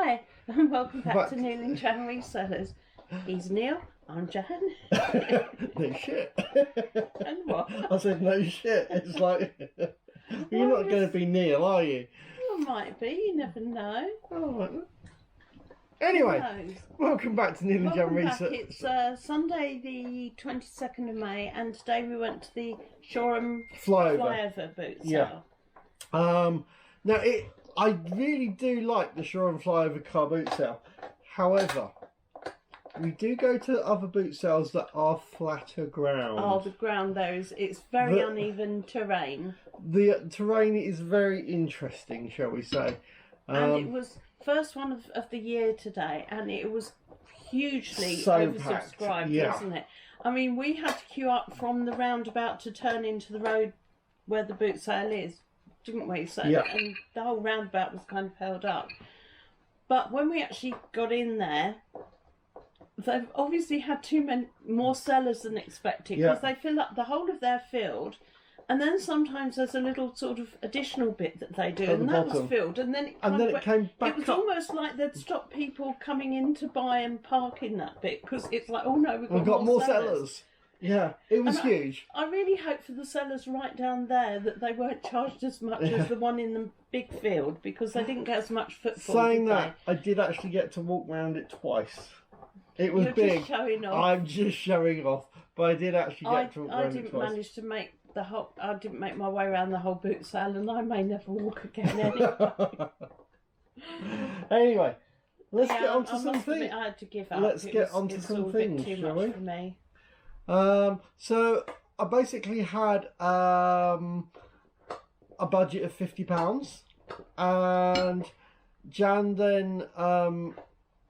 Hi, and welcome back to Neil and Jan Resellers. He's Neil, I'm Jan. No shit. And what? I said no shit. It's like, you're not going to be Neil, are you? Well, might be, you never know. Oh, right. Anyway, welcome back to Neil and Jan Resellers. It's Sunday the 22nd of May, and today we went to the Shoreham flyover boot sale. Now, I really do like the Shoreham flyover car boot sale. However, we do go to other boot sales that are flatter ground. Oh, the ground there it's very uneven terrain. The terrain is very interesting, shall we say. And it was first one of the year today, and it was hugely so oversubscribed, wasn't it? I mean, we had to queue up from the roundabout to turn into the road where the boot sale is, didn't we? So, and the whole roundabout was kind of held up. But when we actually got in there, they've obviously had more sellers than expected, because they fill up the whole of their field, and then sometimes there's a little sort of additional bit that they do, and that was filled, and then it came back. It was almost like they'd stop people coming in to buy and park in that bit, because it's like, oh no, we've got more sellers. Yeah, it was huge. I really hope for the sellers right down there that they weren't charged as much as the one in the big field, because they didn't get as much footfall. Saying that, I did actually get to walk around it twice. It was big. Just showing off. I'm just showing off, but I did actually get to walk around it twice. I didn't manage to make I didn't make my way around the whole boot sale, and I may never walk again anyway. Anyway, let's get on to some things. I had to give up. Let's get on to some things, shall we? For me. So I basically had a budget of £50, and Jan then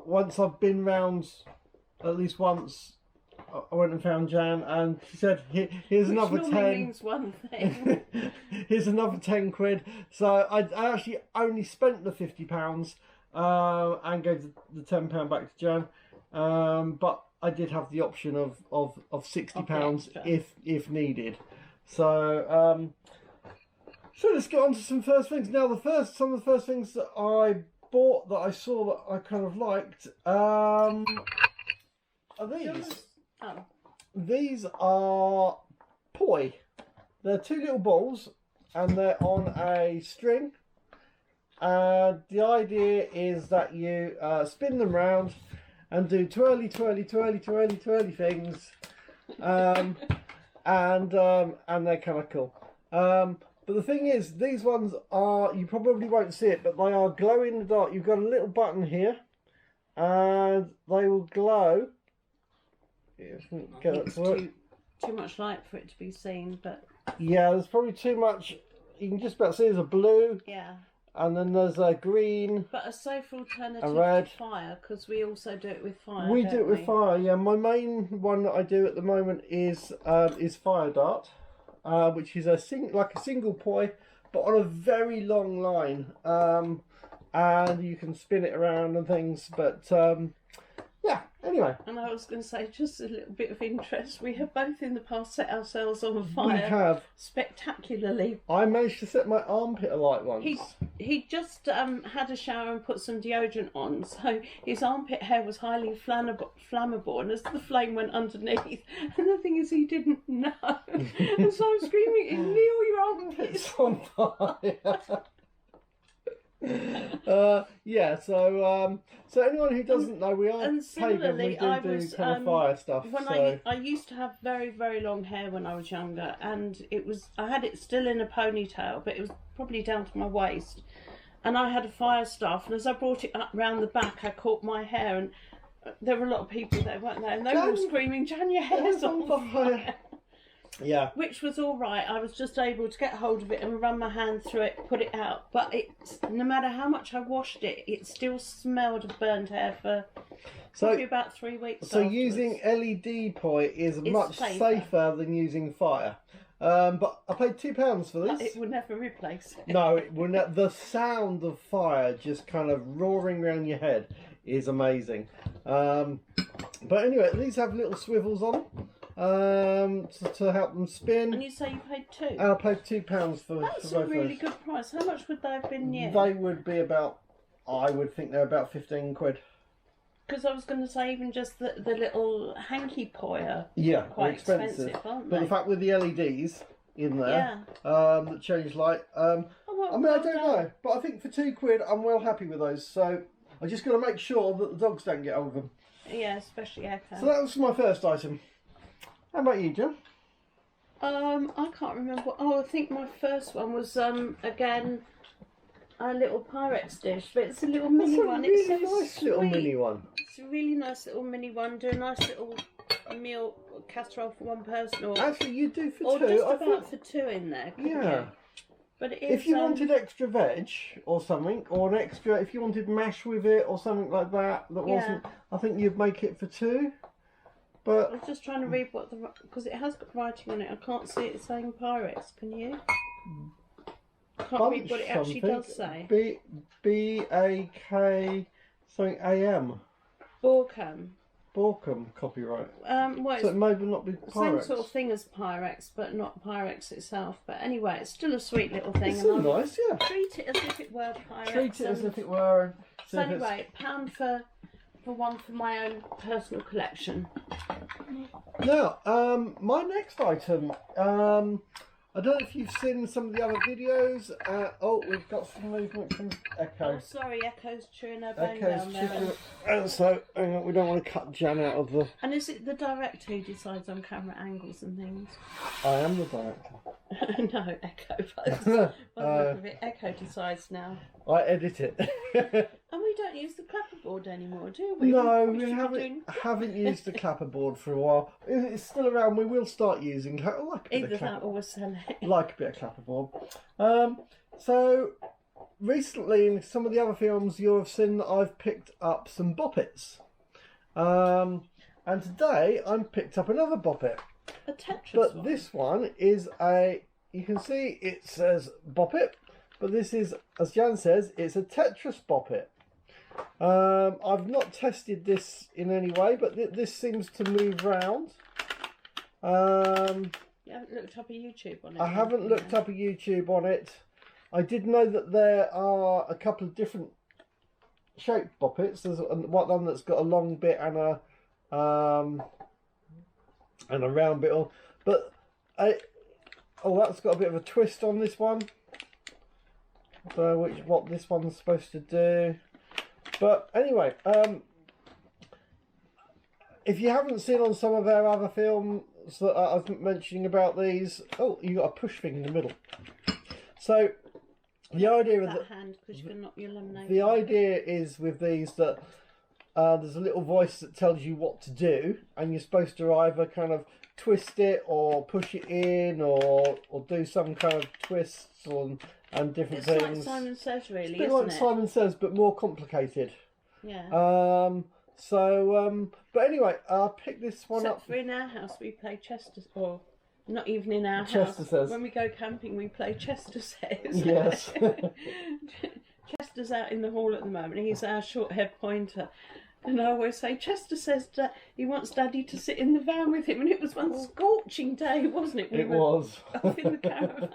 once I've been round at least once, I went and found Jan, and she said, "Here's another 10." Means one thing. Here's another 10 quid. So I actually only spent the £50 and gave the £10 back to Jan. But I did have the option of £60 if needed. So let's get on to some first things. Now some of the first things that I bought that I saw that I kind of liked are these. These are poi. They're two little balls, and they're on a string. The idea is that you spin them round and do twirly things, and they're kind of cool. But the thing is, these ones are, you probably won't see it, but they are glow in the dark. You've got a little button here, and they will glow. It's too much light for it to be seen, but yeah, there's probably too much. You can just about see there's a blue, and then there's a green, but a safe alternative a red. To fire, because we also do it with fire. We do it with fire, yeah. My main one that I do at the moment is fire dart, which is like a single poi, but on a very long line, and you can spin it around and things, but yeah, anyway. And I was going to say, just a little bit of interest, we have both in the past set ourselves on fire. We have. Spectacularly. I managed to set my armpit alight once. He just had a shower and put some deodorant on, so his armpit hair was highly flammable, and as the flame went underneath, and the thing is, he didn't know. And so I was screaming, Neil, your armpit's on fire. So anyone who doesn't know, we are pagan. We do kind of fire stuff. I used to have very, very long hair when I was younger, and I had it still in a ponytail, but it was probably down to my waist, and I had a fire staff, and as I brought it up round the back, I caught my hair, and there were a lot of people there, weren't there? And they were all screaming, "Jan, your hair's on fire!" Yeah. Which was all right. I was just able to get hold of it and run my hand through it, put it out. But no matter how much I washed it, it still smelled of burnt hair for probably about 3 weeks. So afterwards. Using LED poi is much safer than using fire. But I paid £2 for this. It will never replace it. No, it will not. The sound of fire just kind of roaring around your head is amazing. But anyway, these have little swivels on to help them spin. And you say you paid £2? And I paid £2 for That's a really good price. How much would they have been new? They would be about I would think they're about 15 quid. Because I was going to say, even just the little hanky poi are quite expensive, aren't they? But the fact with the LEDs in there, that change light, I don't know. But I think for £2, I'm well happy with those. So I just got to make sure that the dogs don't get hold of them. Yeah, especially Echo. So that was my first item. How about you, Jen? I can't remember. I think my first one was again a little Pyrex dish, but it's a little mini one. It's a really really nice little mini one. It's a really nice little mini one. Do a nice little meal casserole for one person, or actually you do for or two. just about for two in there. Yeah. You? But it is, if you wanted extra veg or something, or an extra, if you wanted mash with it or something like that, wasn't. I think you'd make it for two. But I was just trying to read what because it has got writing on it. I can't see it saying Pyrex. Can you? I can't read what it actually does say. B-A-K something A-M. Borkham copyright. Well, so it may not be Pyrex. Same sort of thing as Pyrex, but not Pyrex itself. But anyway, it's still a sweet little thing. It's still nice, yeah. Treat it as if it were Pyrex. Treat it as if it were. So anyway, £1 for one for my own personal collection. Now, my next item, I don't know if you've seen some of the other videos. We've got some movement from Echo. Oh, sorry, Echo's chewing her bone down there. And so, hang on, we don't want to cut Jan out of the... And is it the director who decides on camera angles and things? I am the director. No, Echo. By the look of it, Echo decides now. I edit it. And we don't use the clapperboard anymore, do we? No, we haven't used the clapperboard for a while. It's still around. We will start using either that or we'll sell it. Like a bit of clapperboard. So recently in some of the other films you'll have seen that I've picked up some boppets. And today I've picked up another boppet. A Tetris But one. this one is you can see it says boppet, but this is, as Jan says, it's a Tetris boppet. I've not tested this in any way, but this seems to move round. You haven't looked up a YouTube on it? I haven't looked up a YouTube on it. I did know that there are a couple of different shaped boppets. There's one that's got a long bit and a round bit on, but that's got a bit of a twist on this one. So what this one's supposed to do. But anyway, if you haven't seen on some of our other films that I was mentioning about these, you got a push thing in the middle. So the idea of hand, because you can knock your lemonade. The idea is with these that there's a little voice that tells you what to do, and you're supposed to either kind of twist it or push it in or do some kind of twists and different things. It's like Simon Says, really, it's a bit like Simon Says, but more complicated. Yeah. But anyway, I'll pick this one up. Except for in our house, we play Chester, or not even in our Chester house. Says. When we go camping, we play Chester Says. Yes. Chester's out in the hall at the moment. He's our short-haired pointer. And I always say, Chester says that he wants Daddy to sit in the van with him. And it was one scorching day, wasn't it? It was. Up in the caravan.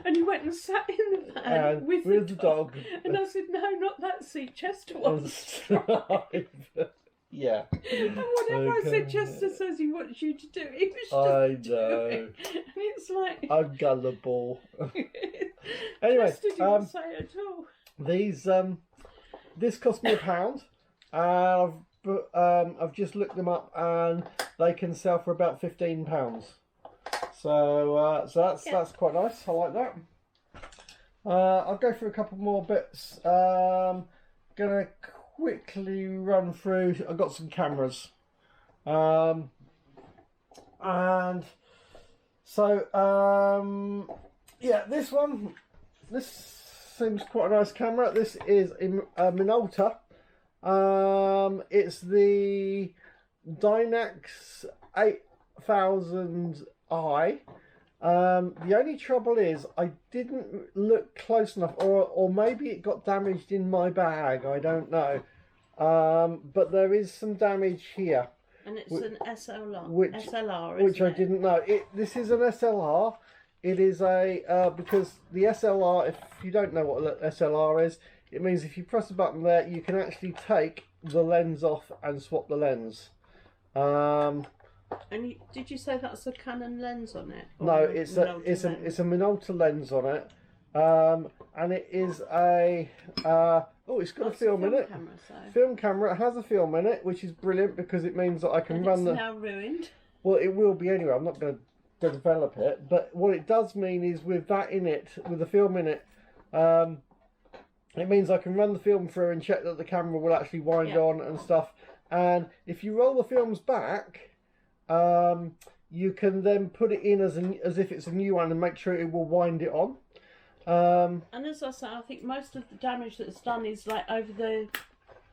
And he went and sat in the van with the dog. And I said, no, not that seat. Chester wants to drive. Yeah. And whatever I said Chester says he wants you to do, he was just doing. And it's like... I'm gullible. Anyway. Chester didn't say at all. This cost me £1. I've just looked them up and they can sell for about £15. So that's quite nice. I like that. I'll go through a couple more bits. Gonna quickly run through. I've got some cameras, and so yeah, this seems quite a nice camera. This is a Minolta. It's the Dynax 8000i. The only trouble is I didn't look close enough, or maybe it got damaged in my bag, I don't know. But there is some damage here. And it's an SLR, which I didn't know. This is an SLR. It is because the SLR, if you don't know what an SLR is, it means if you press a button there, you can actually take the lens off and swap the lens. And did you say that's a Canon lens on it? No, it's a Minolta lens on it, and it is a it's got a film in it. Camera, so. Film camera. It has a film in it, which is brilliant because it means that I can run the. It's now ruined. Well, it will be anyway. I'm not going to develop it, but what it does mean is with that in it, with the film in it, it means I can run the film through and check that the camera will actually wind on and stuff. And if you roll the films back. You can then put it in as if it's a new one and make sure it will wind it on. And as I say, I think most of the damage that's done is like over the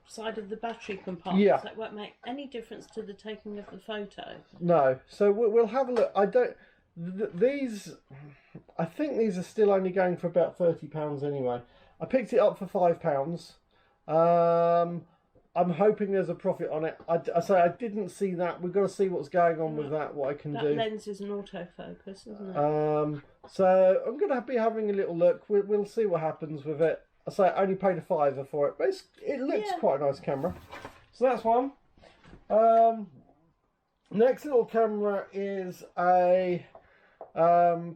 side of the battery compartment. Yeah. So it won't make any difference to the taking of the photo. No. So we'll have a look. I think these are still only going for about £30 anyway. I picked it up for £5. I'm hoping there's a profit on it. I say I didn't see that. We've got to see what's going on with that, what I can do. That lens is an autofocus, isn't it? So I'm going to be having a little look. We'll see what happens with it. I say I only paid £5 for it, but it looks quite a nice camera. So that's one. Next little camera is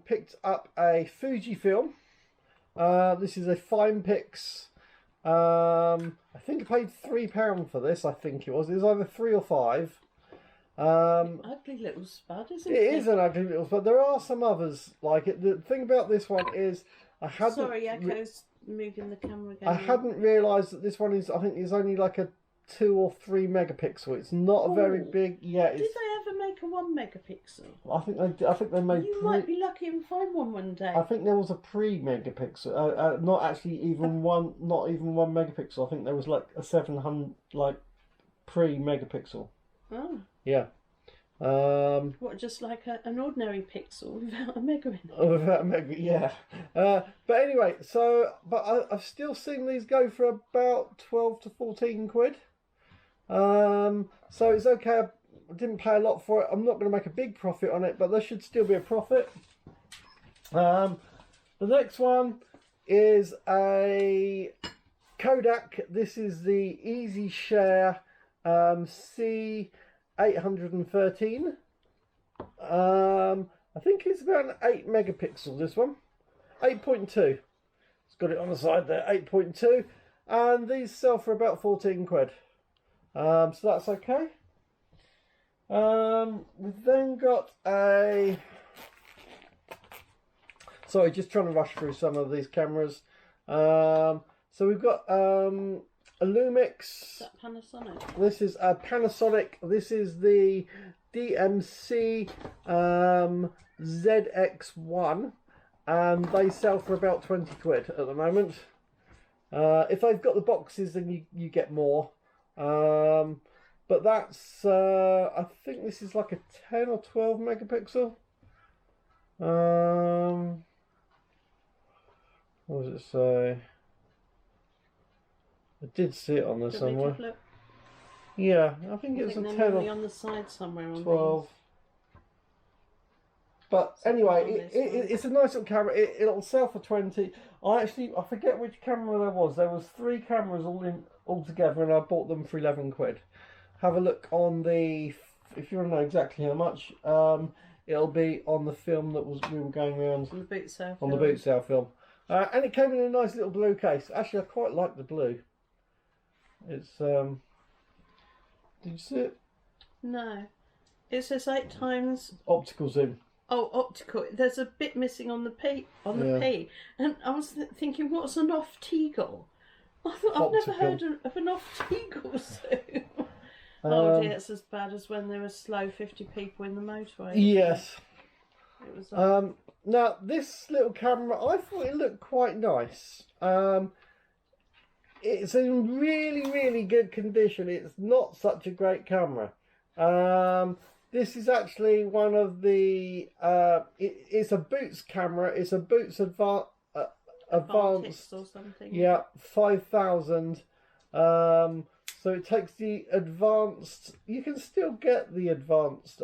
picked up a Fujifilm. This is a Finepix. I think I paid £3 for this. I think it was. It was either 3 or 5. Ugly little spud, isn't it? It is an ugly little spud. There are some others like it. The thing about this one is I hadn't. Sorry, Echo's moving the camera again. I hadn't realised that this one is. I think is only like a 2 or 3 megapixel. It's not a very big. Yeah. Did they ever make a 1 megapixel? I think they made. You might be lucky and find one day. I think there was a pre-megapixel. Not actually even one. Not even 1 megapixel. I think there was like a 700 pre-megapixel. Oh. Yeah. What, just like an ordinary pixel without a mega in it? Oh, without a mega, yeah. But anyway, I've still seen these go for about 12 to 14 quid. So it's okay. I didn't pay a lot for it. I'm not going to make a big profit on it, but there should still be a profit. The next one is a Kodak. This is the Easy Share C813. I think it's about an 8 megapixel, this one. 8.2. It's got it on the side there, 8.2. And these sell for about 14 quid. So that's okay. We've then got a... Sorry, just trying to rush through some of these cameras. So we've got a Lumix. Is that Panasonic? This is a Panasonic. This is the DMC ZX1. And they sell for about 20 quid at the moment. If they've got the boxes, then you get more. But that's, I think this is like a 10 or 12 megapixel. What does it say? I did see it on there somewhere. Yeah, I think it's a 10 or on the side somewhere on 12. these. But anyway, it's a nice little camera. It'll sell for 20. I forget which camera there was. There was 3 cameras all together, and I bought them for 11 quid. Have a look on the, if you want to know exactly how much, it'll be on the film that we were going around On the boot sale. on the boot sale film. And it came in a nice little blue case. Actually, I quite like the blue. It's did you see it? No, it says 8 times. Optical zoom. Oh, optical. There's a bit missing on the P. P, and I was thinking, what's an off-teagle? I've never heard of an off-teagle zoom. Oh dear, it's as bad as when there were slow 50 people in the motorway. Yes. It was. Now this little camera, I thought it looked quite nice. It's in really, really good condition. It's not such a great camera. This is actually one of the. It's a Boots camera. It's a Boots advanced or something. Yeah, 5000. So it takes the advanced. You can still get the advanced.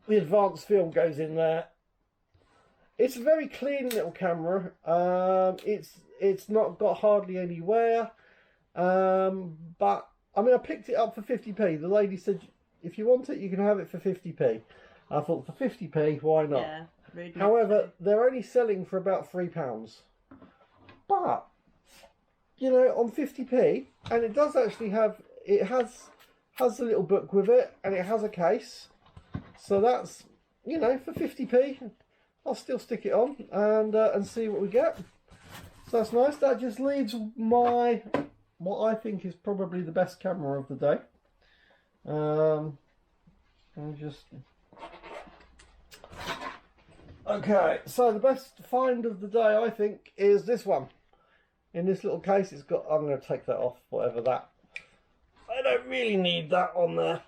The advanced film goes in there, It's a very clean little camera. It's not got hardly any wear. But I mean, I picked it up for 50p. The lady said, if you want it, you can have it for 50p. I thought, for 50p, why not? Yeah. Rude However, they're only selling for about £3. But, you know, on 50p, and it does actually have, it has a little book with it, and it has a case. So that's, you know, for 50p, I'll still stick it on and see what we get. So that's nice. That just leaves my, what I think is probably the best camera of the day. Okay, so the best find of the day, I think, is this one. In this little case, it's got, I'm going to take that off, whatever that. I don't really need that on there.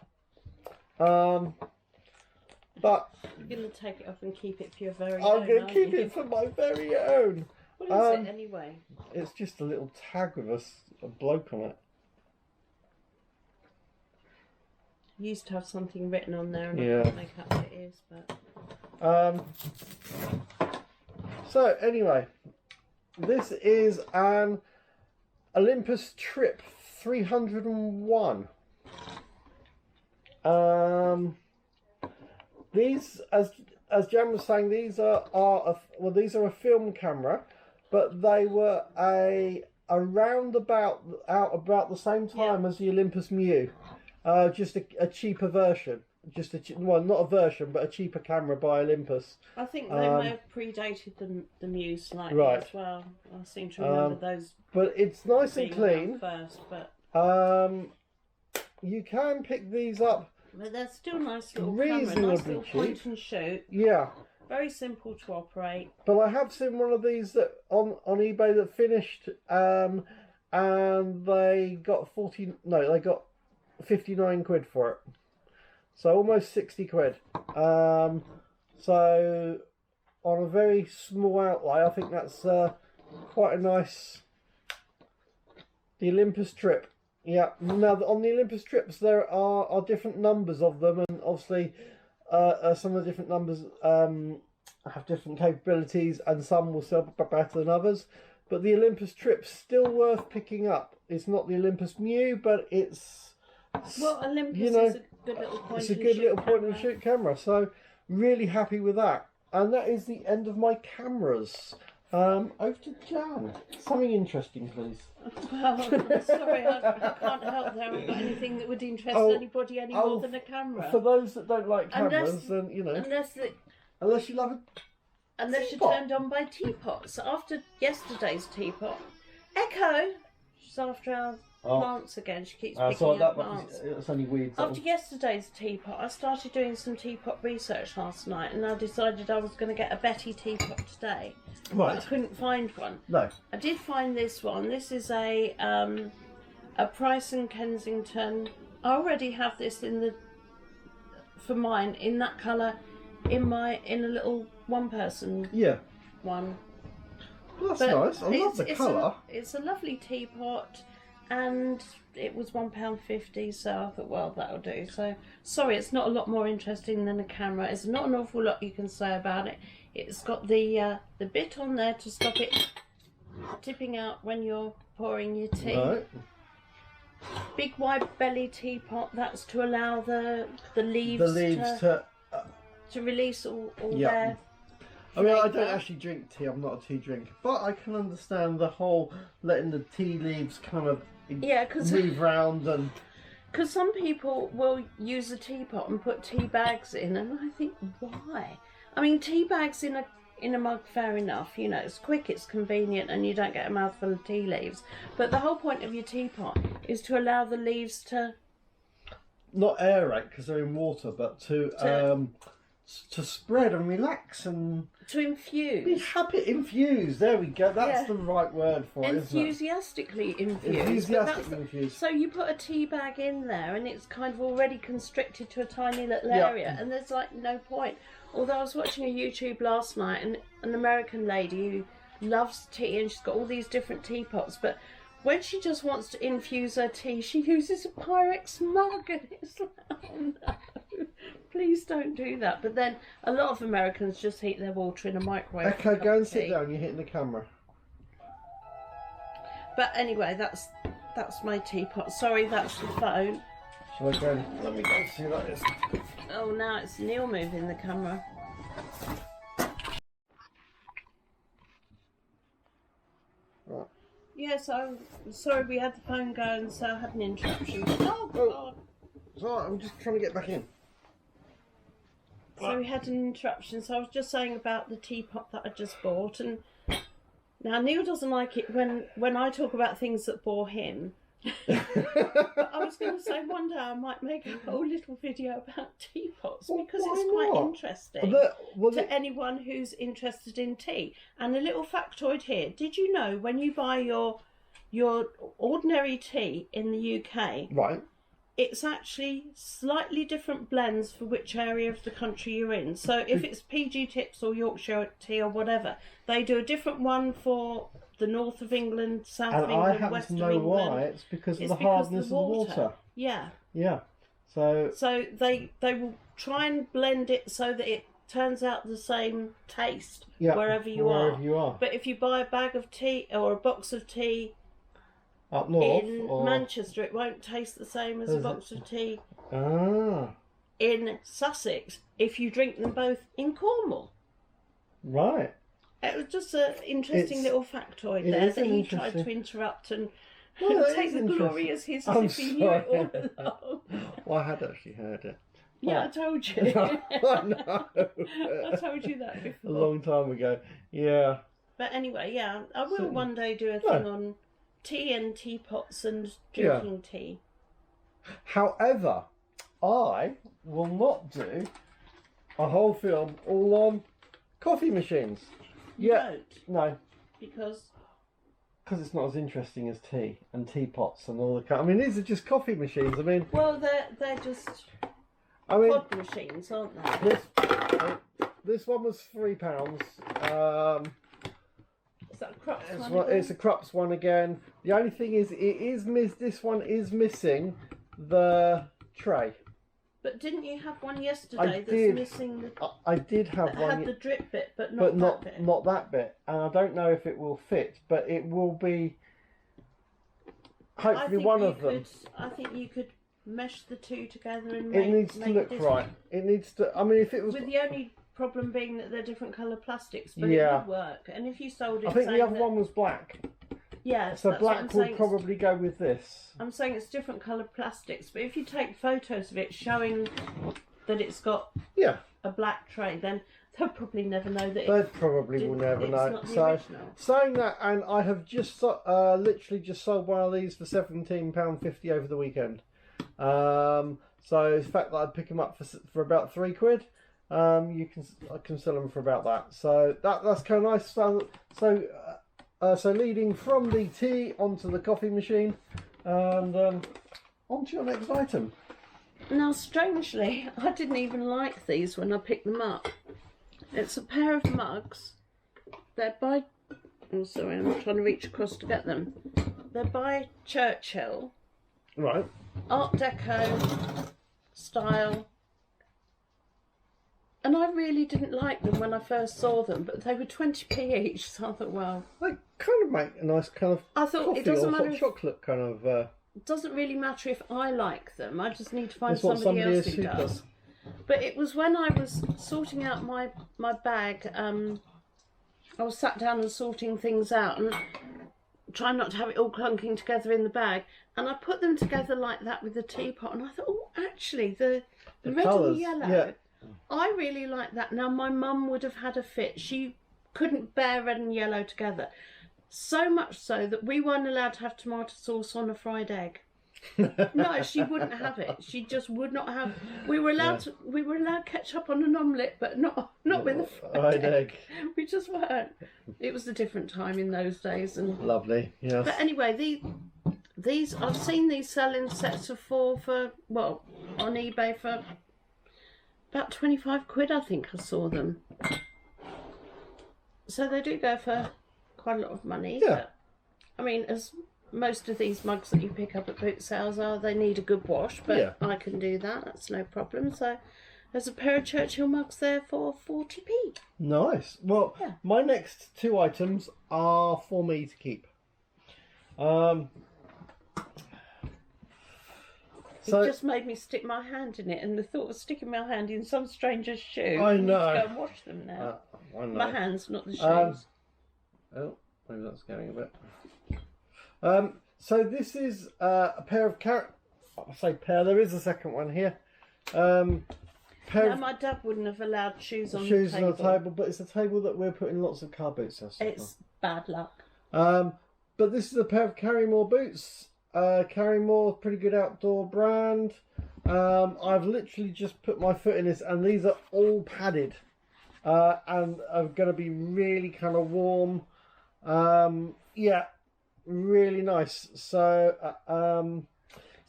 But you're going to take it off and keep it for your very own. I'm going to keep it for my very own. What is it anyway? It's just a little tag with a bloke on it. You used to have something written on there, and yeah. I can't make out what it is, but. So anyway, this is an Olympus Trip 301. These, as Jan was saying, these are a film camera, but they were around about the same time as the Olympus Mu, just a cheaper version. Well, not a version, but a cheaper camera by Olympus. I think they may have predated the Muse slightly as well. I seem to remember those. But it's nice and clean. First, but you can pick these up. But they're still nice little reasonably camera, nice little cheap. point and shoot. Yeah. Very simple to operate. But I have seen one of these that on eBay that finished, and they got 59 quid for it. So almost 60 quid. So on a very small outlay, I think that's quite a nice. The Olympus Trip. Yeah. Now on the Olympus Trips, there are different numbers of them, and obviously some of the different numbers have different capabilities, and some will sell better than others. But the Olympus Trip's still worth picking up. It's not the Olympus Mu, but it's. Well, Olympus is a good little point. It's a good little point and shoot camera. So really happy with that. And that is the end of my cameras. Over to Jan. Something interesting, please. Well, I'm sorry, I can't help there. I've got anything that would interest anybody any more than a camera. For those that don't like cameras, then you know. Unless you love it. Unless you're turned on by teapots. After yesterday's teapot, Echo. She's after our plants again. She keeps picking up plants. It's only weeds. After yesterday's teapot, I started doing some teapot research last night, and I decided I was going to get a Betty teapot today. Right. But I couldn't find one. No. I did find this one. This is a Price and Kensington. I already have this for mine in that colour, in a little one-person one. Well, that's nice. I love the colour. It's a lovely teapot, and it was £1.50, so I thought, well, that'll do. So, sorry, it's not a lot more interesting than a camera. It's not an awful lot you can say about it. It's got the bit on there to stop it tipping out when you're pouring your tea. Right. Big wide belly teapot. That's to allow the leaves to release all their. I mean, I don't actually drink tea. I'm not a tea drinker, but I can understand the whole letting the tea leaves kind of move round and. Because some people will use a teapot and put tea bags in, and I think, why? I mean, tea bags in a mug, fair enough. You know, it's quick, it's convenient, and you don't get a mouthful of tea leaves. But the whole point of your teapot is to allow the leaves to not aerate because they're in water, but to spread and relax and to infuse. Be happy, infuse. There we go. That's the right word for it, isn't it? Enthusiastically infuse. Enthusiastically infuse. So you put a tea bag in there, and it's kind of already constricted to a tiny little area, and there's like no point. Although I was watching a YouTube last night, and an American lady who loves tea, and she's got all these different teapots, but when she just wants to infuse her tea, she uses a Pyrex mug, and it's like, oh no, Please don't do that. But then a lot of Americans just heat their water in a microwave. Echo, go and sit down. You're hitting the camera. But anyway, that's my teapot. Sorry, that's the phone. Shall I go? Let me go and see what that is. Oh, now it's Neil moving the camera. Right. Yes, I'm sorry we had the phone going, so I had an interruption. Oh, God. Sorry, I'm just trying to get back in. So we had an interruption, so I was just saying about the teapot that I just bought, and now Neil doesn't like it when I talk about things that bore him. But I was going to say one day I might make a whole little video about teapots, because it's quite interesting to anyone who's interested in tea. And a little factoid here: did you know when you buy your ordinary tea in the UK, right, it's actually slightly different blends for which area of the country you're in. So if it's PG Tips or Yorkshire tea or whatever, they do a different one for the north of England, south of England, I happen west to of know England. why. It's because of the hardness of the water. Yeah. Yeah. So they will try and blend it so that it turns out the same taste wherever you are. But if you buy a bag of tea or a box of tea up north in Manchester, it won't taste the same as a box of tea in Sussex if you drink them both in Cornwall. Right. It was just an interesting little factoid there that he tried to interrupt and take the glory as his as if he knew it all along. Well, I had actually heard it. Yeah, I told you. I know. I told you that before. A long time ago. Yeah. But anyway, yeah, I will one day do a thing on tea and teapots and drinking tea. However, I will not do a whole film all on coffee machines. No. Because it's not as interesting as tea and teapots and all the. I mean, these are just coffee machines. I mean, well, they're just pod machines, aren't they? This one was £3. Is that a Krups one? It's a Krups one again. The only thing is, this one is missing the tray. But didn't you have one yesterday missing the... I did have one. Had the drip bit, but not that bit. Not that bit. And I don't know if it will fit, but it will be hopefully one of them. I think you could mesh the two together and it needs to look right. It needs to... I mean, if it was... With the only problem being that they're different colour plastics, but it would work. And if you sold it... I think the other one was black. Yeah, so black would probably go with this. I'm saying it's different coloured plastics, but if you take photos of it showing that it's got a black tray, then they'll probably never know that. They probably will never know. So saying that, and I have just literally just sold one of these for £17.50 over the weekend. So the fact that I'd pick them up for about £3, I can sell them for about that. So that's kind of nice. So leading from the tea onto the coffee machine, and on to your next item. Now, strangely, I didn't even like these when I picked them up. It's a pair of mugs. They're by... Oh, sorry, I'm trying to reach across to get them. They're by Churchill. Right. Art Deco style. And I really didn't like them when I first saw them, but they were 20p each, so I thought, well... They kind of make a nice kind of it doesn't matter hot chocolate kind of... It doesn't really matter if I like them, I just need to find somebody else who does. But it was when I was sorting out my bag, I was sat down and sorting things out and trying not to have it all clunking together in the bag, and I put them together like that with the teapot, and I thought, oh, actually, the red colours, and yellow... I really like that. Now, my mum would have had a fit. She couldn't bear red and yellow together. So much so that we weren't allowed to have tomato sauce on a fried egg. No, she wouldn't have it. She just would not have. We were allowed ketchup on an omelette, but not with a fried egg. We just weren't. It was a different time in those days. And lovely, yes. But anyway, these I've seen these selling sets of 4 for on eBay for about £25, I think I saw them. So they do go for quite a lot of money. Yeah. But, I mean, as most of these mugs that you pick up at boot sales are, they need a good wash, but I can do that. That's no problem. So There's a pair of Churchill mugs there for 40p. Nice. Well, Yeah. my next 2 items are for me to keep. So It just made me stick my hand in it, and the thought of sticking my hand in some stranger's shoe. I need to know. go and wash them now. I know. My hands, not the shoes. Oh, maybe that's going a bit. So this is a pair of I say pair. There is a second one here. My dad wouldn't have allowed shoes on the table. On the table, but it's a table that we're putting lots of car boots on. It's bad luck. But this is a pair of Carrymore boots. Carrymore, pretty good outdoor brand. I've literally just put my foot in this, and these are all padded, and are going to be really kind of warm. Yeah, really nice. So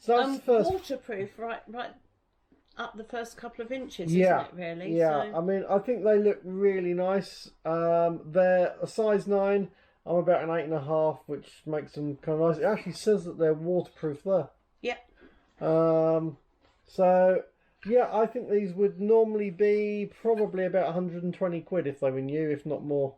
that's the first. Waterproof, right up the first couple of inches, Yeah, isn't it? Really. Yeah. So... I mean, I think they look really nice. They're a size 9. I'm about an 8.5, which makes them kind of nice. It actually says that they're waterproof there. Yep. So yeah, I think these would normally be probably about 120 quid if they were new, if not more.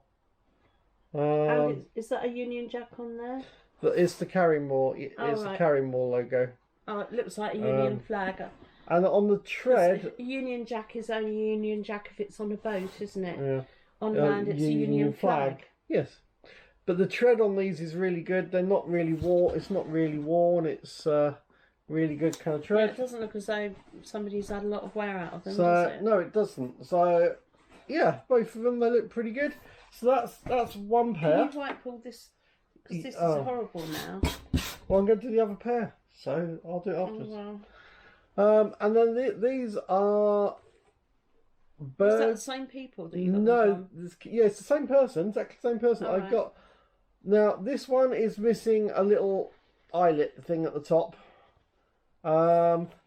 Is that a Union Jack on there? It's the Carrymore. It's right. the Carrymore logo. Oh, it looks like a Union flag. And on the tread, Union Jack is only Union Jack if it's on a boat, isn't it? Yeah. On land, it's a Union flag. Yes. But the tread on these is really good. They're not really worn. It's not really worn. It's really good kind of tread. Yeah, it doesn't look as though somebody's had a lot of wear out of them, So does it? no, it doesn't. So yeah, both of them, they look pretty good. So that's one pair. Can you wipe all this? Because this is Oh. horrible now. Well, I'm going to do the other pair, so I'll do it Oh, afterwards. well. And then these are Is that bird. the same people that you got them No, from? yeah, it's the same person. Exactly the same person. All I've right. got. Now this one is missing a little eyelet thing at the top.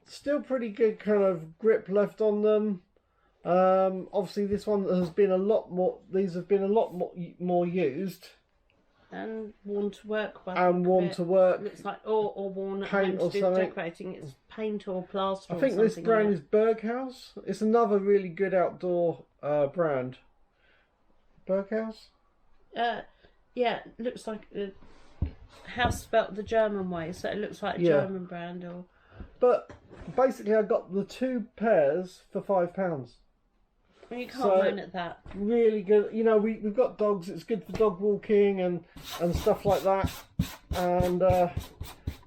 Still pretty good kind of grip left on them. Obviously this one has been a lot more. These have been a lot more used. And worn to work. And worn to work. Looks like or worn at Paint home or to do something. Decorating. It's paint or plaster. I think or this something brand like is Berghaus. It's another really good outdoor brand. Berghaus? Yeah, it looks like a house spelt the German way, so it looks like a Yeah. German brand. Or But basically, I got the 2 pairs for £5. well, you can't So- moan at that. Really good. You know, we've got dogs. It's good for dog walking and stuff like that. And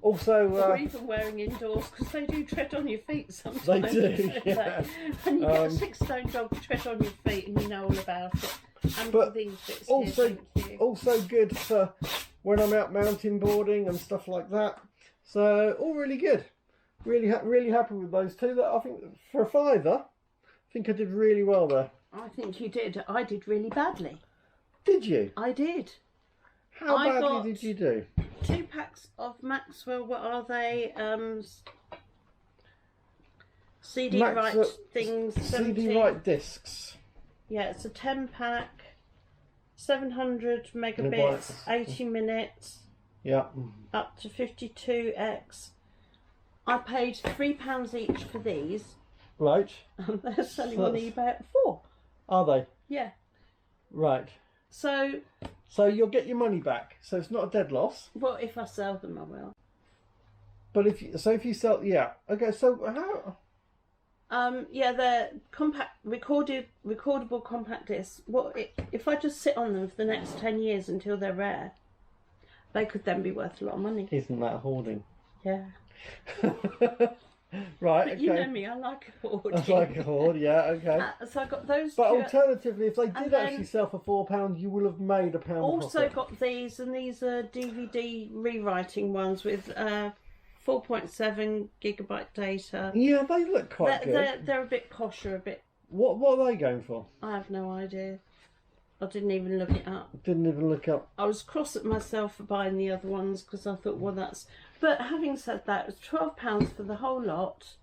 also, Or even wearing indoors, because they do tread on your feet sometimes. They do, It's yeah. like, when you get a 6-stone dog to tread on your feet, and you know all about it. And But these bits also, here, thank you. also good for when I'm out mountain boarding and stuff like that. So all really good. Really happy with those 2. That I think for a £5, I think I did really well there. I think you did. I did really badly. Did you? I did. How I badly got- did you do? 2 packs of Maxwell. What are they? CD Maxwell- right things. CD 17. right discs. Yeah, it's a 10-pack, 700 megabits, Megabytes. 80 minutes, Yeah. up to 52x. I paid £3 each for these, Right. and they're selling So on that's- eBay at 4. Are they? Yeah. Right. So, So you'll get your money back. So it's not a dead loss. well, if I sell them, I will. But if you sell, yeah. Okay. So how? Yeah, they're recordable compact discs. If I just sit on them for the next 10 years until they're rare, they could then be worth a lot of money. Isn't that hoarding? Yeah. Right. But Okay. you know me, I like hoarding. That's like a hoard. Yeah. Okay. So I got those But two. alternatively, if they did and then- actually sell for £4, you will have made a pound Also profit. got these, and these are DVD rewriting ones with 4.7 gigabyte data. Yeah, they look quite good. They're a bit posher, a bit. What are they going for? I have no idea. I didn't even look it up. Didn't even look up. I was cross at myself for buying the other ones because I thought, well, that's. But having said that, it was £12 for the whole lot.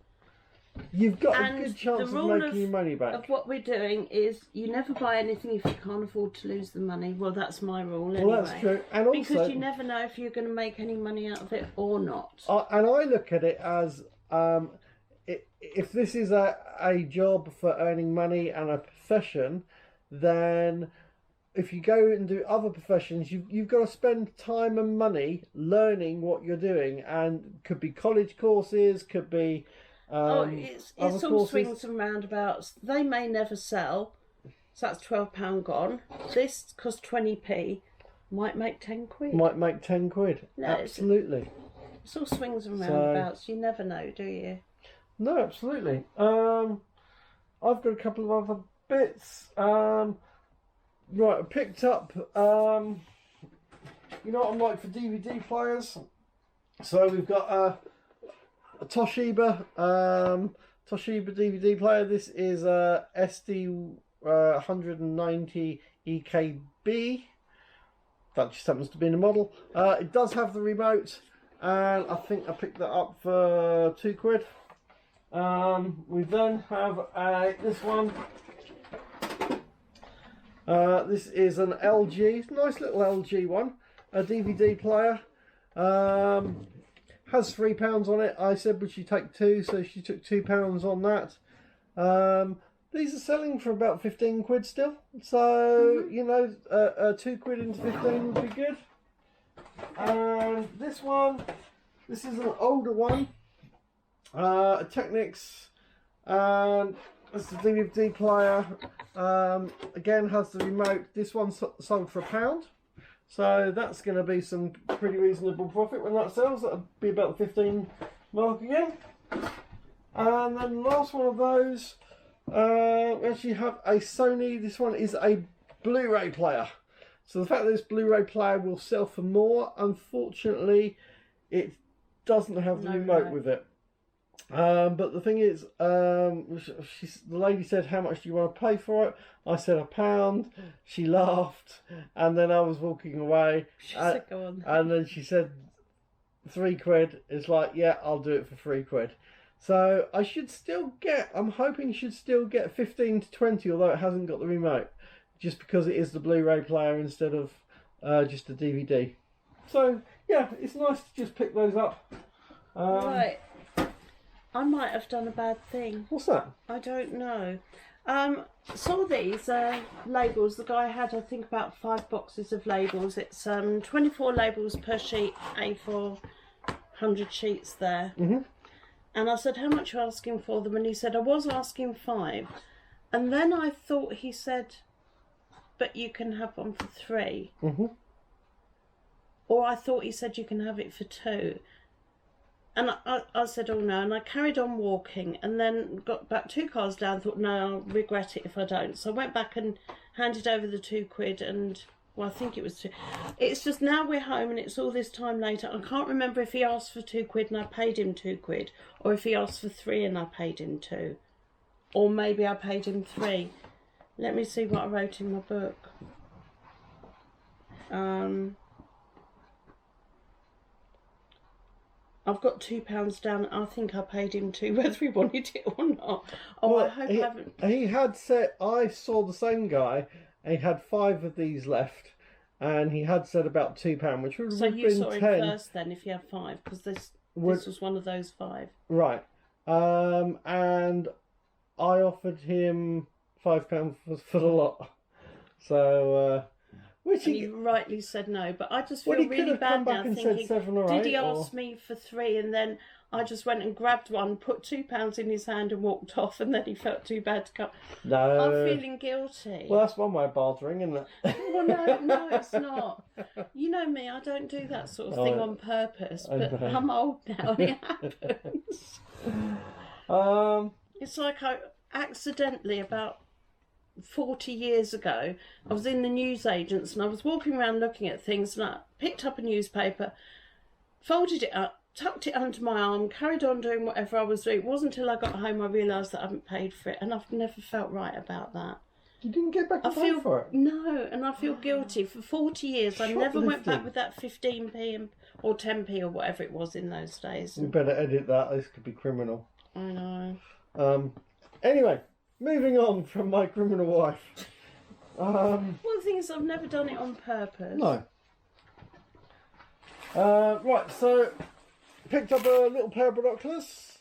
You've got And a good chance the of rule making your money back. Of what we're doing is you never buy anything if you can't afford to lose the money. Well, that's my rule anyway. Well, that's true. And also, Because you never know if you're going to make any money out of it or not. and I look at it as if this is a job for earning money and a profession, then if you go and do other professions, you've got to spend time and money learning what you're doing, and could be college courses, could be it's all courses. Swings and roundabouts. They may never sell, so that's £12 gone. This costs 20p, might make 10 quid. Might make 10 quid. No, absolutely. It's all swings and roundabouts. You never know, do you? No, absolutely. I've got a couple of other bits. Right, I picked up, you know what I'm like for DVD players? So we've got a Toshiba DVD player. This is a SD 190 EKB. That just happens to be in the model. It does have the remote, and I think I picked that up for £2. We then have this one. This is an LG, nice little LG one, a DVD player. Has £3 on it. I said, would she take 2? So she took £2 on that. These are selling for about 15 quid still. So, you know, 2 quid into 15 would be good. And this one, this is an older one. A Technics. And it's a DVD player. Again, has the remote. This one sold for £1. So that's going to be some pretty reasonable profit when that sells. That'll be about the 15 mark again. And then the last one of those, we actually have a Sony. This one is a Blu-ray player. So the fact that this Blu-ray player will sell for more, unfortunately, it doesn't have the remote with it. But the thing is, the lady said, how much do you want to pay for it? I said £1. She laughed, and then I was walking away. And then she said £3. It's like, yeah, I'll do it for £3. So I should still get, I'm hoping should still get 15 to 20, although it hasn't got the remote, just because it is the Blu-ray player instead of just a DVD. So yeah, it's nice to just pick those up. Right. I might have done a bad thing. What's that? I don't know. Saw these labels. The guy had, I think, about 5 boxes of labels. It's 24 labels per sheet, A4, 100 sheets there. And I said, how much are you asking for them? And he said, I was asking 5. And then I thought he said, but you can have one for 3. Or I thought he said you can have it for 2. And I said, oh no, and I carried on walking, and then got about 2 cars down, thought, no, I'll regret it if I don't. So I went back and handed over the 2 quid, and, well, I think it was 2. It's just now we're home, and it's all this time later. I can't remember if he asked for 2 quid and I paid him 2 quid, or if he asked for 3 and I paid him 2. Or maybe I paid him 3. Let me see what I wrote in my book. I've got £2 down. I think I paid him 2, whether he wanted it or not. Oh, well, I hope I haven't. He had said, I saw the same guy, and he had 5 of these left, and he had said about £2, which would have been 10. So you saw him first then, if you had 5, because this was one of those 5. Right. And I offered him £5 for the lot. So, which he rightly said no, but I just feel really bad now thinking, did he ask me for 3, and then I just went and grabbed one, put £2 in his hand and walked off, and then he felt too bad to come. No. I'm feeling guilty. Well, that's one way of bartering, isn't it? Well, no, it's not. You know me, I don't do that sort of thing on purpose, but I'm old now and it happens. It's like I accidentally, about 40 years ago, I was in the newsagents and I was walking around looking at things, and I picked up a newspaper, folded it up, tucked it under my arm, carried on doing whatever I was doing. It wasn't until I got home I realised that I hadn't paid for it, and I've never felt right about that. You didn't get back and pay for it? No, and I feel guilty. For 40 years I never went back with that 15p or 10p or whatever it was in those days. You better edit that, this could be criminal. I know. Anyway, moving on from my criminal wife. Well, the thing is, I've never done it on purpose. No. Right, so picked up a little pair of binoculars.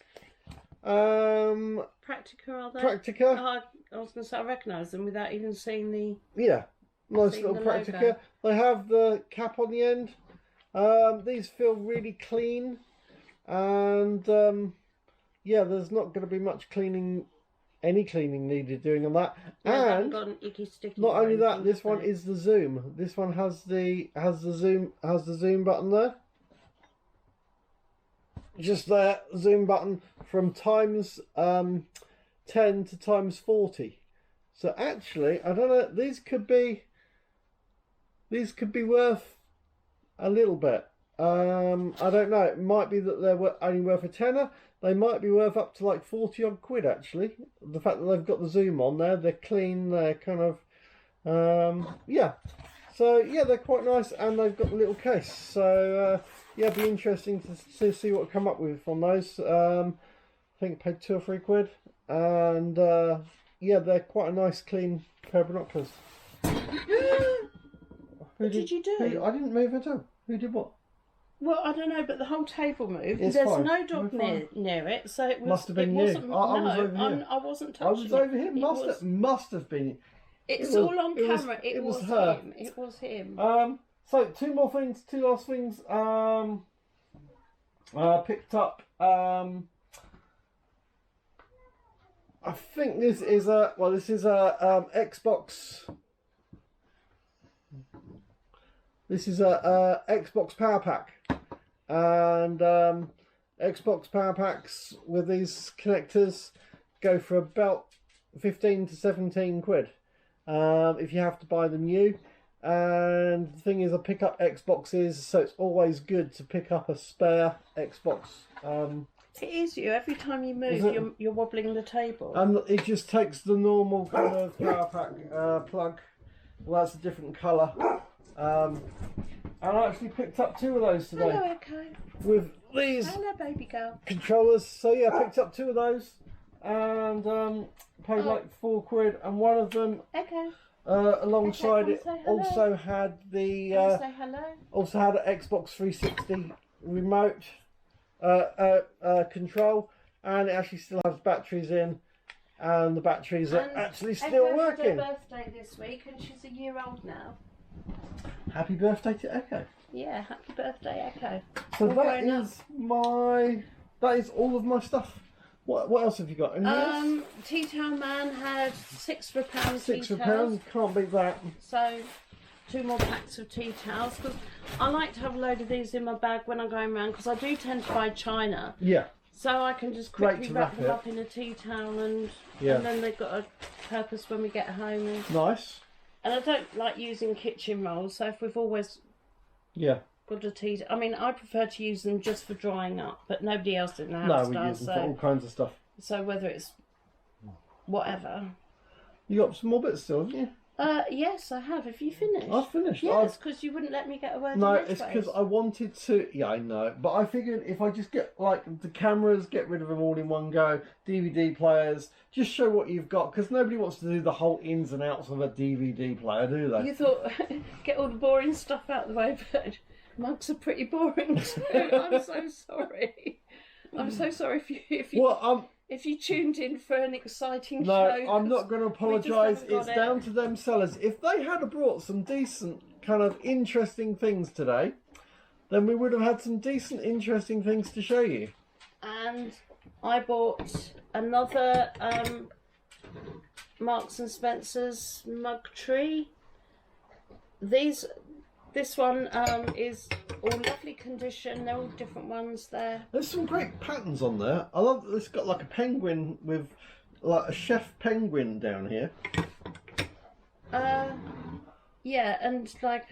Practica, are they? Practica. I was going to say I recognise them without even seeing the. Yeah, nice Seeing little the Practica. logo. They have the cap on the end. These feel really clean, and yeah, there's not going to be much any cleaning needed doing on that. No, they haven't And got an icky sticky not or only that, anything, this have one they? is the zoom. This one has the zoom button there. Just there, zoom button from times 10 to times 40. So actually, I don't know. These could be worth a little bit. I don't know. It might be that they're only worth a tenner. They might be worth up to like 40 odd quid actually. The fact that they've got the zoom on there, they're clean, they're kind of yeah. So yeah, they're quite nice, and they've got a little case. So yeah, it'd be interesting to see what I come up with on those. I think I paid 2 or 3 quid, and yeah, they're quite a nice, clean pair of binoculars. What did you do? I didn't move at all. Who did what? Well, I don't know, but the whole table moved. It's There's fine. no dog We're near it, so it was. Must have been it you. wasn't, I was over no, here. I wasn't I touching was it. over here. It Must have been. It's It was- all on it was- camera. it was was her. him. It was him. So two last things. Picked up. I think this is a Xbox. This is a Xbox Power Pack, and Xbox Power Packs with these connectors go for about 15 to 17 quid if you have to buy them new. And the thing is, I pick up Xboxes, so it's always good to pick up a spare Xbox. It is you. Every time you move, you're wobbling the table. And it just takes the normal kind of power pack plug. Well, that's a different colour. And I actually picked up 2 of those today. Hello, Echo. With these Hello, baby girl. controllers. So yeah, I picked up 2 of those and paid like 4 quid. And one of them, Echo. alongside Okay, it, come say hello. also had the Say hello. also had an Xbox 360 remote control, and it actually still has batteries in, and the batteries are actually still Echo working. had her birthday this week, and she's a year old now. Happy birthday to Echo. Yeah, happy birthday, Echo. So All that grown up. is all of my stuff. What else have you got? Anything else? Tea Towel Man had £6 for a pound 6 tea for a towels. pound. Can't beat that. So 2 more packs of tea towels, because I like to have a load of these in my bag when I'm going around, because I do tend to buy china, Yeah. so I can just Great quickly to wrap wrap them it. up in a tea towel, and Yeah. then they've got a purpose when we get home. Nice. And I don't like using kitchen rolls, so if we've always Yeah. got a tea, I mean, I prefer to use them just for drying up, but nobody else in the No, house we does. use them for all kinds of stuff. So whether it's whatever. You got some more bits still, haven't you? Yes, I have. Have you finished? I've finished. Yes, because you wouldn't let me get a word No, in it's edgeways. because I wanted to. Yeah, I know, but I figured if I just get like the cameras, get rid of them all in one go, DVD players, just show what you've got, because nobody wants to do the whole ins and outs of a DVD player, do they? You thought, get all the boring stuff out of the way, but mugs are pretty boring too. I'm so sorry. I'm so sorry if you tuned in for an exciting No, show. I'm not going to apologise. haven't got It's it. down to them sellers. If they had brought some decent, kind of interesting things today, then we would have had some decent, interesting things to show you. And I bought another Marks and Spencer's mug tree. This one is all lovely condition. They're all different ones there. There's some great patterns on there. I love that it's got like a penguin with like a chef penguin down here. Yeah, and like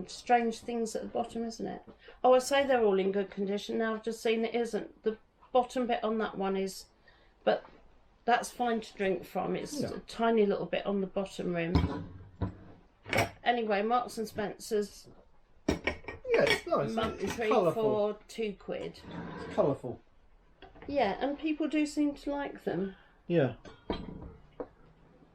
strange things at the bottom, isn't it? Oh, I say they're all in good condition. Now I've just seen it isn't. The bottom bit on that one is, but that's fine to drink from. It's a tiny little bit on the bottom rim. But anyway, Marks and Spencer's Yeah, it's nice. mug It's tree colourful. for £2. It's colourful. Yeah, and people do seem to like them. Yeah.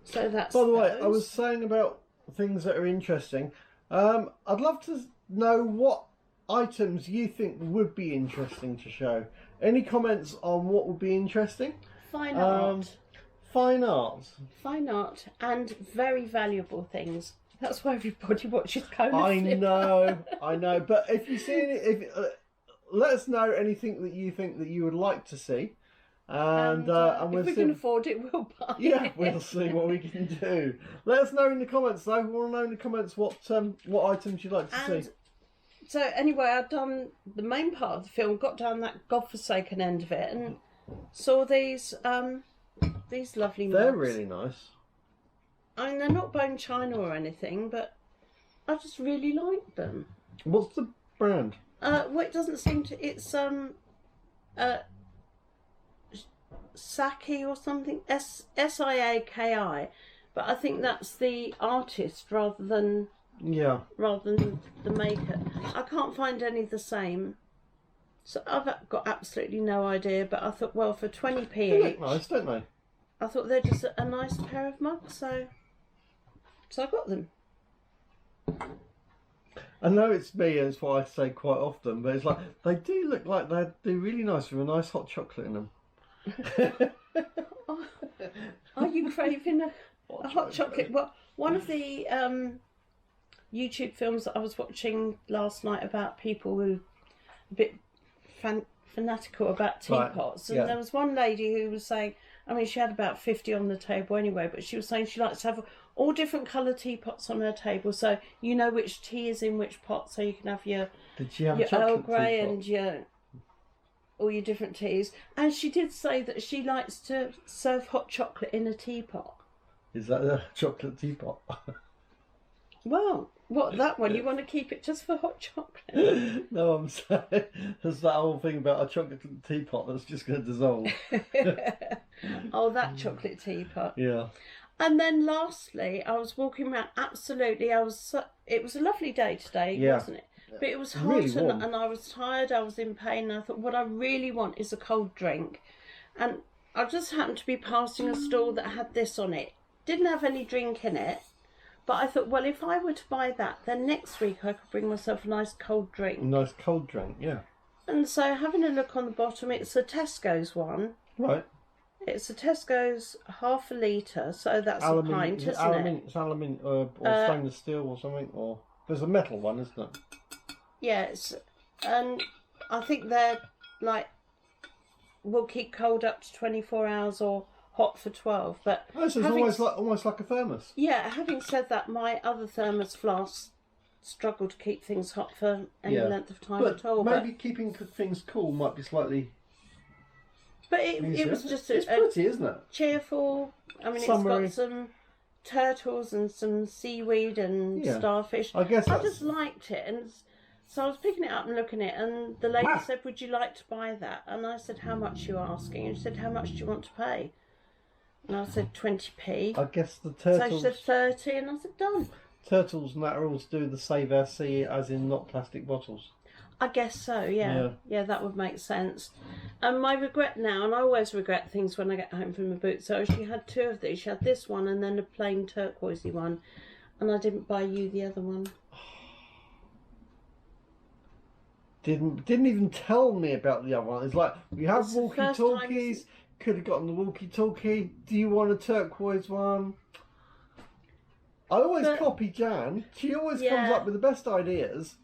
So that's. By the way, those. I was saying about things that are interesting. I'd love to know what items you think would be interesting to show. Any comments on what would be interesting? Fine art. Fine art. Fine art and very valuable things. That's why everybody watches Cola I Flipper. I know. But if you see any, let us know anything that you think that you would like to see. And we'll if we see. can afford it, we'll buy it. Yeah, we'll see what we can do. Let us know in the comments, though. We want to know in the comments what items you'd like to see. So anyway, I'd done the main part of the film, got down that godforsaken end of it, and saw these lovely mugs. They're really nice. I mean, they're not bone china or anything, but I just really like them. What's the brand? Well, it doesn't seem to. It's Saki or something. Siaki, but I think that's the artist rather than the maker. I can't find any the same, so I've got absolutely no idea. But I thought, well, for 20p They each, look nice, don't they? I thought they're just a nice pair of mugs, so I got them. I know it's me, and it's what I say quite often, but it's like they do look like they're really nice with a nice hot chocolate in them. Are you craving a hot chocolate? Well, one of the YouTube films that I was watching last night about people who are a bit fanatical about teapots, and there was one lady who was saying, I mean, she had about 50 on the table anyway, but she was saying she likes to have all different colour teapots on her table, so you know which tea is in which pot, so you can have your Earl Grey and all your different teas. And she did say that she likes to serve hot chocolate in a teapot. Is that a chocolate teapot? Well, what, that one? You want to keep it just for hot chocolate? No, I'm saying there's that whole thing about a chocolate teapot that's just going to dissolve. Oh, that chocolate teapot. Yeah. And then lastly, I was walking around. Absolutely, it was a lovely day today, wasn't it? But it was hot really and I was tired. I was in pain. And I thought, what I really want is a cold drink, and I just happened to be passing a stall that had this on it. Didn't have any drink in it. But I thought, well, if I were to buy that, then next week I could bring myself a nice cold drink. Nice cold drink, yeah. And so having a look on the bottom, it's a Tesco's one. Right. It's a Tesco's half a litre, so that's a pint, isn't it? It's aluminium or stainless steel or something, or there's a metal one, isn't it? Yes, and I think they're like, will keep cold up to 24 hours or hot for 12. But so it's almost like a thermos. Yeah, having said that, my other thermos flasks struggle to keep things hot for any length of time at all. Maybe keeping things cool might be slightly. But it was just it's pretty, isn't it? Cheerful. I mean, Summery. It's got some turtles and some seaweed and starfish. I just liked it, and so I was picking it up and looking at it, and the lady said, "Would you like to buy that?" And I said, "How much are you asking?" And she said, "How much do you want to pay?" And I said, 20p. I guess the turtles. So she said 30, and I said, done. Turtles and that are all to do with the save our sea, as in not plastic bottles. I guess so, yeah. Yeah, that would make sense. And my regret now, and I always regret things when I get home from the boot, so she had two of these. She had this one and then a plain turquoisey one, and I didn't buy you the other one. Didn't even tell me about the other one. It's like, we have walkie-talkies, could have gotten the walkie-talkie. Do you want a turquoise one? I always copy Jan. She always comes up with the best ideas.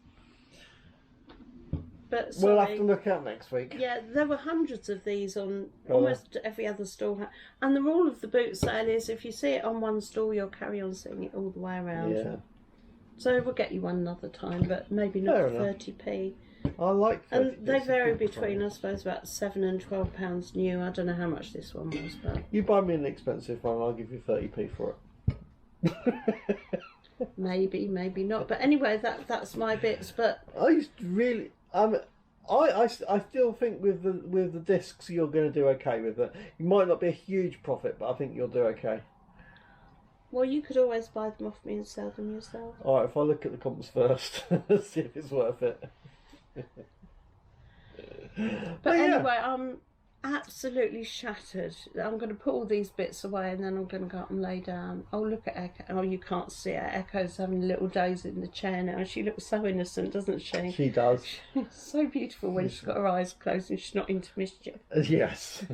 But we'll have to look out next week. Yeah, there were hundreds of these on almost every other stall. And the rule of the boot sale is if you see it on one stall, you'll carry on seeing it all the way around. Yeah. So we'll get you one another time, but maybe not for 30p. I like 30p. And they vary between, I suppose, about £7 and £12 new. I don't know how much this one was, but you buy me an expensive one, I'll give you 30p for it. Maybe not. But anyway, that's my bits. But I used to really. I still think with the discs you're going to do okay with it. You might not be a huge profit, but I think you'll do okay. Well, you could always buy them off me and sell them yourself. All right, if I look at the comps first, see if it's worth it. But anyway, I'm absolutely shattered. I'm going to put all these bits away and then I'm going to go up and lay down. Oh, look at Echo. Oh, you can't see her. Echo's having little days in the chair now. She looks so innocent, doesn't she? She does. She's so beautiful when she's got her eyes closed and she's not into mischief. Yes.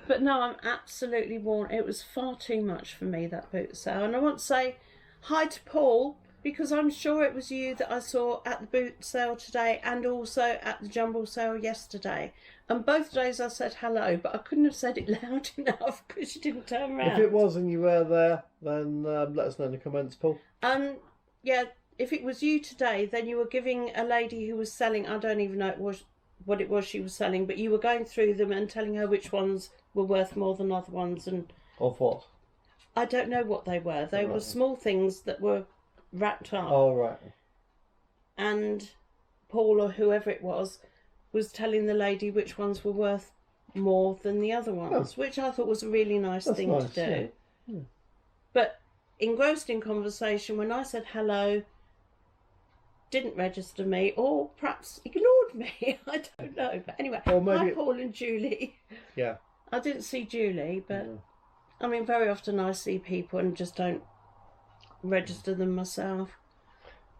But no, I'm absolutely worn. It was far too much for me, that boot sale. And I want to say hi to Paul, because I'm sure it was you that I saw at the boot sale today and also at the jumble sale yesterday. And both days I said hello, but I couldn't have said it loud enough because you didn't turn around. If it was and you were there, then let us know in the comments, Paul. Yeah, if it was you today, then you were giving a lady who was selling, I don't even know what it was she was selling, but you were going through them and telling her which ones were worth more than other ones. And Of what? I don't know what they were. They were small things that were wrapped up. Oh, right. And Paul, or whoever it was telling the lady which ones were worth more than the other ones, which I thought was a really nice thing to do. Yeah. But engrossed in conversation, when I said hello, didn't register me, or perhaps ignored me. I don't know. But anyway, or maybe... hi Paul and Julie. Yeah. I didn't see Julie, but I mean, very often I see people and just don't register them myself.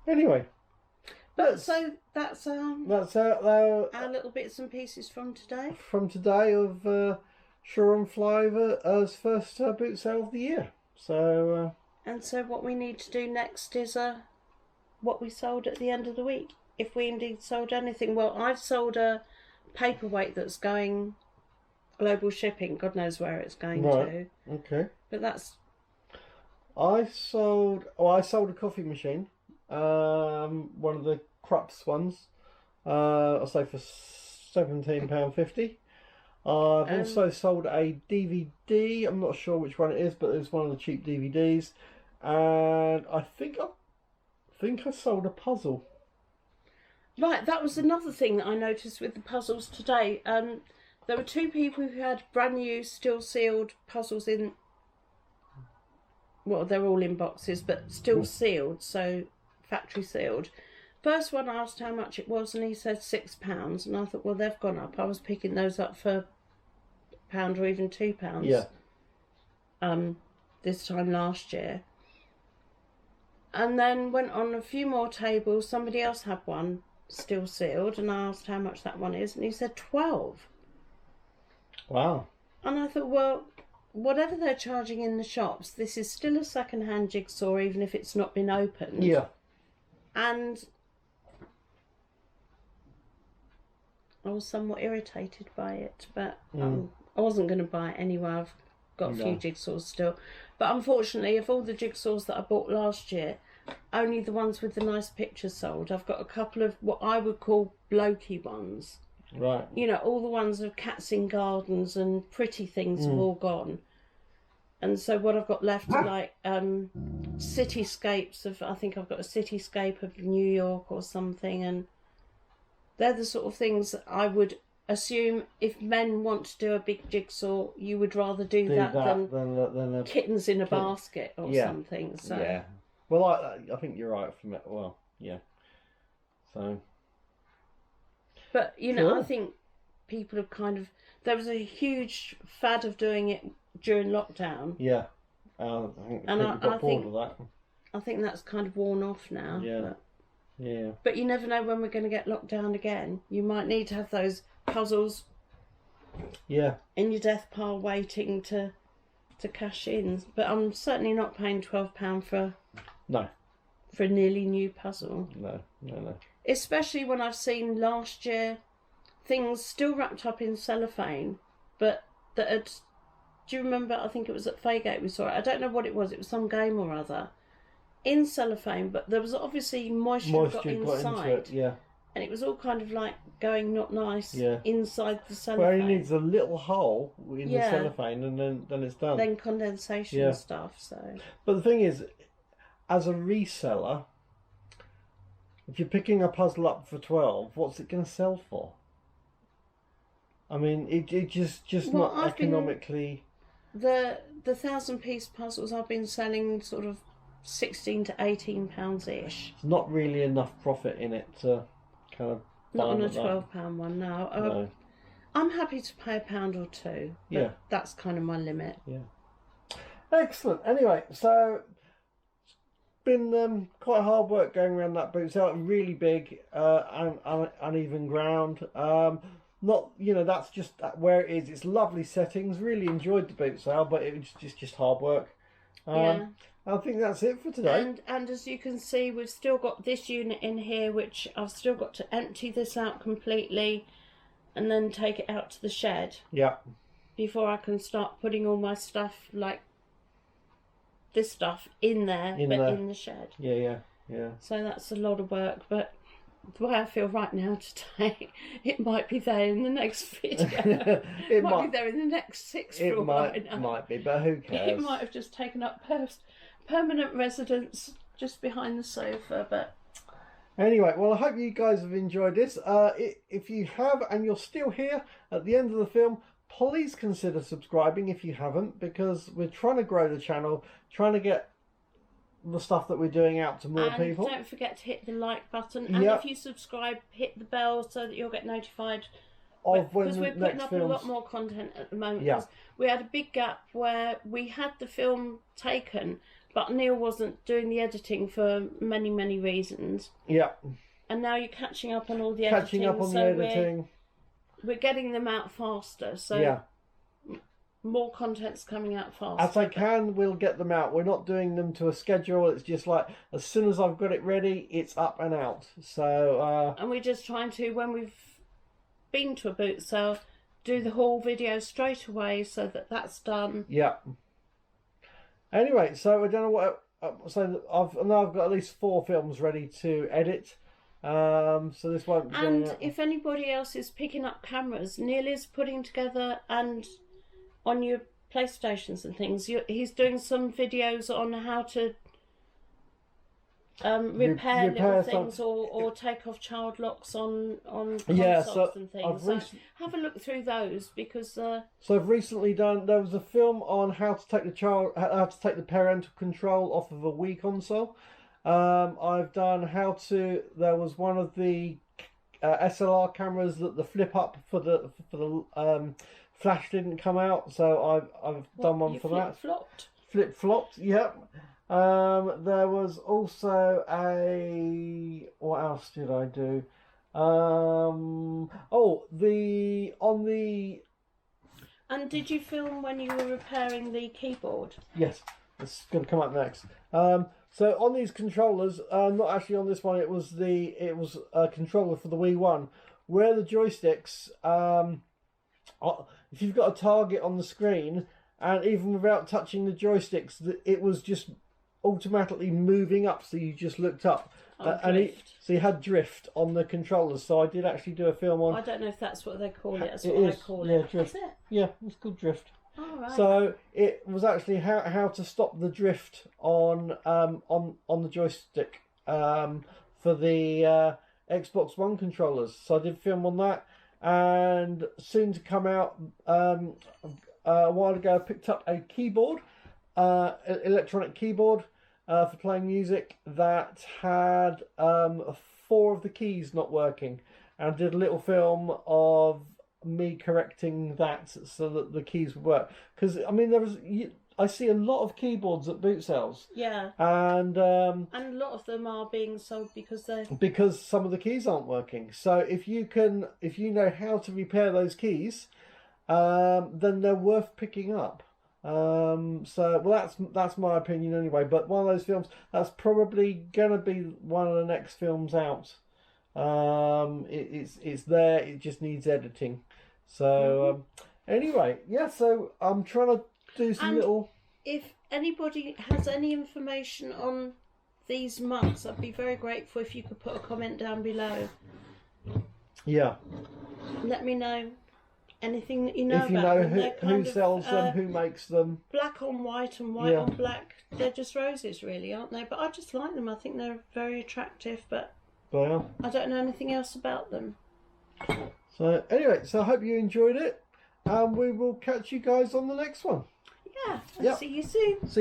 Anyway. But so that's our little bits and pieces from today. From today of Shoreham Flyover's first boot sale of the year. So. And so what we need to do next is what we sold at the end of the week, if we indeed sold anything. Well, I've sold a paperweight that's going global shipping. God knows where it's going to. Okay. But that's. I sold a coffee machine. One of the Krups ones. I'll say for £17.50. I've also sold a DVD. I'm not sure which one it is, but it's one of the cheap DVDs. And I think I sold a puzzle. Right, that was another thing that I noticed with the puzzles today. There were two people who had brand new, still sealed puzzles in. Well, they're all in boxes, but still sealed, so factory sealed. First one asked how much it was, and he said £6, and I thought, well, they've gone up. I was picking those up for £1 or even £2. Yeah. This time last year. And then went on a few more tables. Somebody else had one still sealed, and I asked how much that one is, and he said 12. Wow. And I thought, well, whatever they're charging in the shops, this is still a second-hand jigsaw, even if it's not been opened. Yeah. And I was somewhat irritated by it, but I wasn't going to buy it anyway. I've got a few jigsaws still. But unfortunately, of all the jigsaws that I bought last year, only the ones with the nice pictures sold. I've got a couple of what I would call blokey ones. Right. You know, all the ones of cats in gardens and pretty things have all gone. And so what I've got left are like cityscapes of, I think I've got a cityscape of New York or something, and they're the sort of things that I would assume if men want to do a big jigsaw, you would rather do that than a kittens in a basket or something. So. Yeah. Well, I think you're right from it. Well, yeah. So. But, you know, I think people have kind of... There was a huge fad of doing it during lockdown. Yeah. I think people got bored of that. I think that's kind of worn off now. Yeah. But you never know when we're going to get locked down again. You might need to have those puzzles in your death pile waiting to cash in. But I'm certainly not paying £12 for a nearly new puzzle. No. Especially when I've seen last year things still wrapped up in cellophane, but that had... Do you remember, I think it was at Faygate we saw it. I don't know what it was. It was some game or other. In cellophane, but there was obviously moisture got inside. Into it, And it was all kind of like going not nice inside the cellophane. Where it needs a little hole in the cellophane, and then it's done. Then condensation stuff, so... But the thing is, as a reseller, if you're picking a puzzle up for 12, what's it going to sell for? I mean, it just not economically... The 1,000-piece puzzles I've been selling sort of £16 to £18-ish. It's not really enough profit in it to kind of... Not on a £12 one, no. I'm happy to pay £1 or two. But Yeah. that's kind of my limit. Yeah. Excellent. Anyway, so it's been quite hard work going around that boot sale. Really big, uneven ground. Not, that's just where it is. It's lovely settings. Really enjoyed the boot sale, but it was just hard work. Yeah. I think that's it for today. And as you can see, we've still got this unit in here, which I've still got to empty this out completely and then take it out to the shed. Yeah. Before I can start putting all my stuff, like this stuff, in there, in the shed. Yeah. So that's a lot of work, but the way I feel right now today, it might be there in the next video. it might be there in the next 6 It might be, but who cares? It might have just taken up permanent residence just behind the sofa, but... Anyway, well, I hope you guys have enjoyed this. If you have and you're still here at the end of the film, please consider subscribing if you haven't, because we're trying to grow the channel, trying to get the stuff that we're doing out to more people. And don't forget to hit the like button. And if you subscribe, hit the bell so that you'll get notified. Of when because we're putting up a lot more content at the moment. Yeah. We had a big gap where we had the film taken, but Neil wasn't doing the editing for many, many reasons. Yeah. And now you're catching up on all the editing. Catching up on the editing. We're getting them out faster, so more content's coming out faster. As I can, we'll get them out. We're not doing them to a schedule. It's just like, as soon as I've got it ready, it's up and out. So and we're just trying to, when we've been to a boot sale, do the haul video straight away so that that's done. Yeah. Anyway, so I don't know what. So I know I've got at least 4 films ready to edit. So this won't be. And if anybody else is picking up cameras, Neil is putting together, and on your PlayStations and things, he's doing some videos on how to repair little things or take off child locks on consoles and things. So have a look through those, because so I've recently done. There was a film on how to take the parental control off of a Wii console. I've done how to. There was one of the SLR cameras that the flip up for the flash didn't come out, so I've done one for that. Flip flopped. Yep. There was also what else did I do? And did you film when you were repairing the keyboard? Yes, it's going to come up next. So on these controllers, not actually on this one. It was a controller for the Wii One, where the joysticks. If you've got a target on the screen, and even without touching the joysticks, it was just automatically moving up, so you just looked up. So you had drift on the controllers. So I did actually do a film on. I don't know if that's what they call it. That's what I call it. Yeah, drift. Is it? Yeah, it's called drift. Oh, right. So it was actually how to stop the drift on the joystick for the Xbox One controllers. So I did film on that, and soon to come out a while ago, I picked up a keyboard, electronic keyboard for playing music that had 4 of the keys not working, and did a little film of me correcting that so that the keys would work. Because I mean, I see a lot of keyboards at boot sales. Yeah. And a lot of them are being sold because some of the keys aren't working. So if you know how to repair those keys, then they're worth picking up. That's my opinion anyway. But one of those films, that's probably gonna be one of the next films out. It's there. It just needs editing. So anyway, yeah. So I'm trying to do some little. If anybody has any information on these mugs, I'd be very grateful if you could put a comment down below. Yeah. Let me know anything that you know if you about know them. who sells them, who makes them. Black on white and white on black. They're just roses, really, aren't they? But I just like them. I think they're very attractive, but I don't know anything else about them. So anyway, I hope you enjoyed it, and we will catch you guys on the next one. Yeah. See you soon.